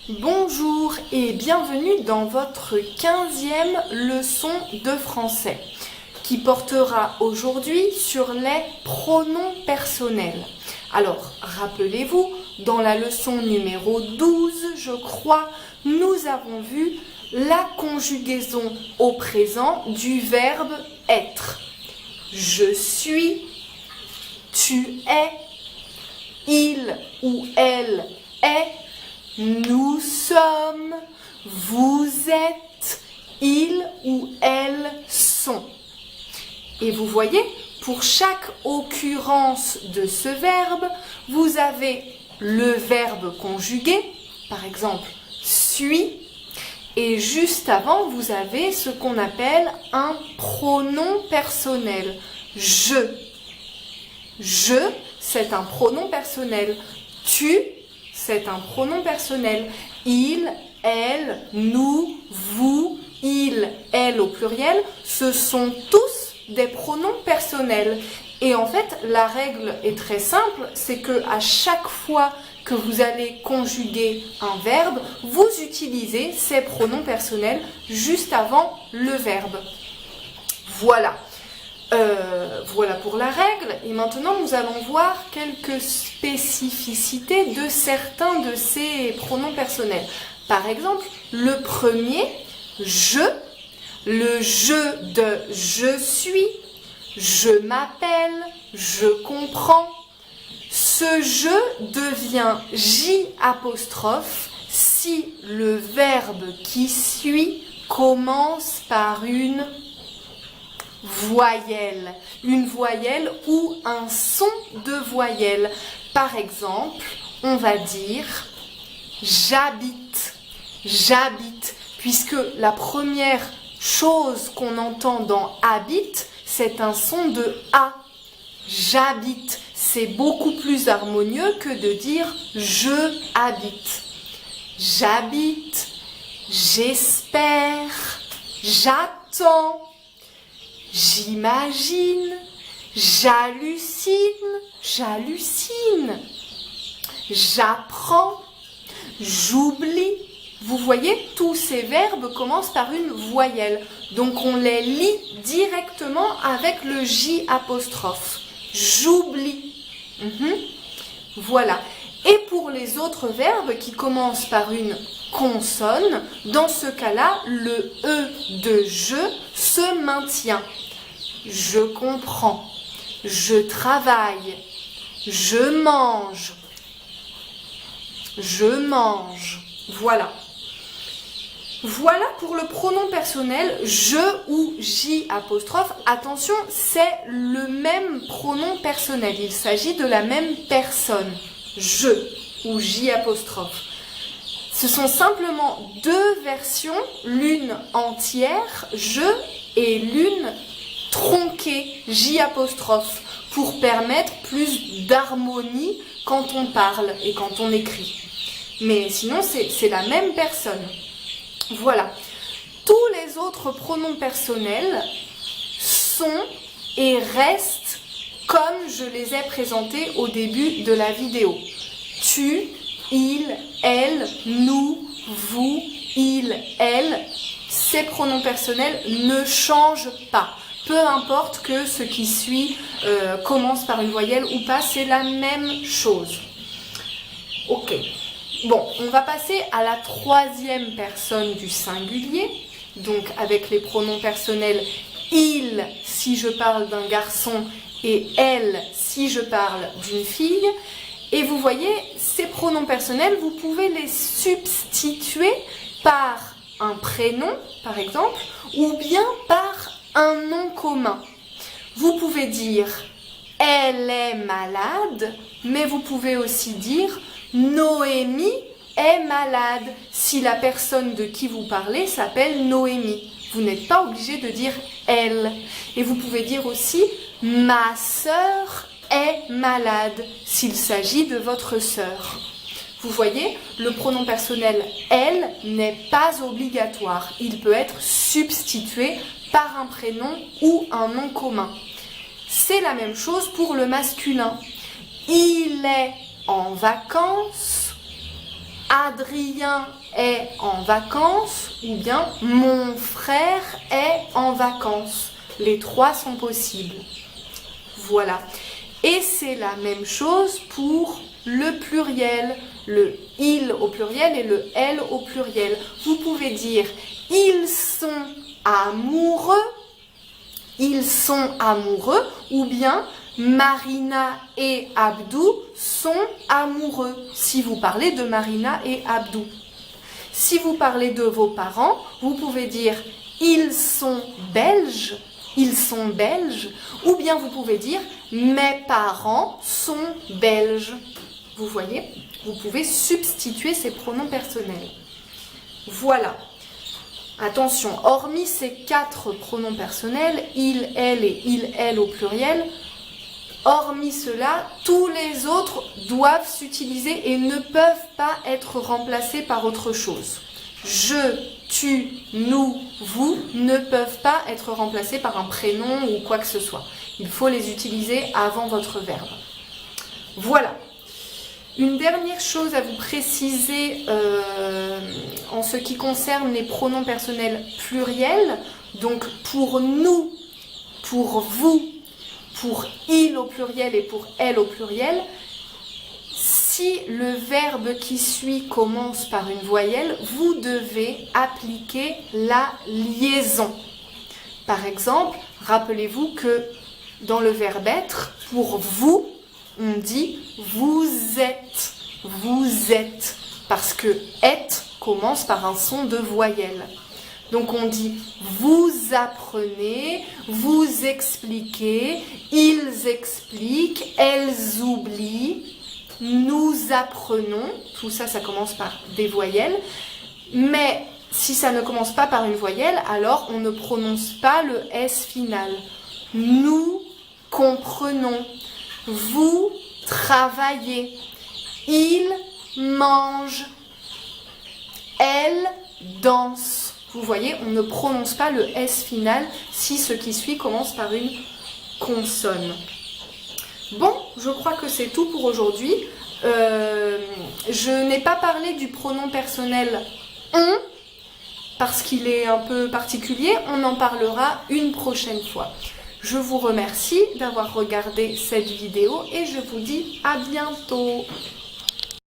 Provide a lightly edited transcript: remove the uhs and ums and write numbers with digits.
Bonjour et bienvenue dans votre 15e leçon de français qui portera aujourd'hui sur les pronoms personnels. Alors, rappelez-vous, dans la leçon numéro 12, je crois, nous avons vu la conjugaison au présent du verbe être. Je suis, tu es, il ou elle est, nous sommes, vous êtes, ils ou elles sont. Et vous voyez, pour chaque occurrence de ce verbe, vous avez le verbe conjugué, par exemple suis, et juste avant, vous avez ce qu'on appelle un pronom personnel. Je. Je, c'est un pronom personnel. Tu, c'est un pronom personnel. Il, elle, nous, vous, il, elle au pluriel, ce sont tous des pronoms personnels. Et en fait, la règle est très simple, c'est que à chaque fois que vous allez conjuguer un verbe, vous utilisez ces pronoms personnels juste avant le verbe. Voilà. Voilà pour la règle. Et maintenant, nous allons voir quelques spécificités de certains de ces pronoms personnels. Par exemple, le premier, je, le je de je suis, je m'appelle, je comprends. Ce je devient J apostrophe si le verbe qui suit commence par une voyelle ou un son de voyelle. Par exemple, on va dire j'habite, puisque la première chose qu'on entend dans habite, c'est un son de A. J'habite, c'est beaucoup plus harmonieux que de dire je habite. J'habite, j'espère, j'attends. J'imagine, j'hallucine, j'apprends, j'oublie. Vous voyez, tous ces verbes commencent par une voyelle. Donc on les lit directement avec le J apostrophe. J'oublie. Voilà. Et pour les autres verbes qui commencent par une consonne, dans ce cas-là, le E de je se maintient. Je comprends, je travaille, je mange. Voilà. Voilà pour le pronom personnel je ou J apostrophe. Attention, c'est le même pronom personnel. Il s'agit de la même personne. Je ou J apostrophe. Ce sont simplement deux versions, l'une entière, je, et l'une tronquée, J apostrophe, pour permettre plus d'harmonie quand on parle et quand on écrit. Mais sinon, c'est la même personne. Voilà. Tous les autres pronoms personnels sont et restent comme je les ai présentés au début de la vidéo. Tu, il, elle, nous, vous, il, elle, ces pronoms personnels ne changent pas. Peu importe que ce qui suit commence par une voyelle ou pas, c'est la même chose. Ok. Bon, on va passer à la troisième personne du singulier, donc avec les pronoms personnels il si je parle d'un garçon et elle si je parle d'une fille. Et vous voyez, ces pronoms personnels, vous pouvez les substituer par un prénom, par exemple, ou bien par un nom commun. Vous pouvez dire « elle est malade », mais vous pouvez aussi dire « Noémie est malade » si la personne de qui vous parlez s'appelle Noémie. Vous n'êtes pas obligé de dire « elle ». Et vous pouvez dire aussi « ma sœur est malade » s'il s'agit de votre sœur. Vous voyez, le pronom personnel « elle » n'est pas obligatoire. Il peut être substitué par un prénom ou un nom commun. C'est la même chose pour le masculin. Il est en vacances. Adrien est en vacances ou bien mon frère est en vacances. Les trois sont possibles. Voilà. Et c'est la même chose pour le pluriel, le il au pluriel et le elle au pluriel. Vous pouvez dire ils sont amoureux, ou bien Marina et Abdou sont amoureux, si vous parlez de Marina et Abdou. Si vous parlez de vos parents, vous pouvez dire ils sont belges, ou bien vous pouvez dire mes parents sont belges. Vous voyez, vous pouvez substituer ces pronoms personnels. Voilà. Attention, hormis ces 4 pronoms personnels, il, elle et il, elle au pluriel, hormis cela, tous les autres doivent s'utiliser et ne peuvent pas être remplacés par autre chose. Je, tu, nous, vous ne peuvent pas être remplacés par un prénom ou quoi que ce soit. Il faut les utiliser avant votre verbe. Voilà. Une dernière chose à vous préciser en ce qui concerne les pronoms personnels pluriels. Donc pour nous, pour vous, pour il au pluriel et pour elle au pluriel, si le verbe qui suit commence par une voyelle, vous devez appliquer la liaison. Par exemple, rappelez-vous que dans le verbe être, pour vous, on dit vous êtes, parce que être commence par un son de voyelle. Donc on dit vous apprenez, vous expliquez, ils expliquent, elles oublient, nous apprenons, tout ça, ça commence par des voyelles, mais si ça ne commence pas par une voyelle, alors on ne prononce pas le S final. Nous comprenons. Vous travaillez. Il mange. Elle danse. Vous voyez, on ne prononce pas le S final si ce qui suit commence par une consonne. Bon, je crois que c'est tout pour aujourd'hui. Je n'ai pas parlé du pronom personnel on parce qu'il est un peu particulier. On en parlera une prochaine fois. Je vous remercie d'avoir regardé cette vidéo et je vous dis à bientôt.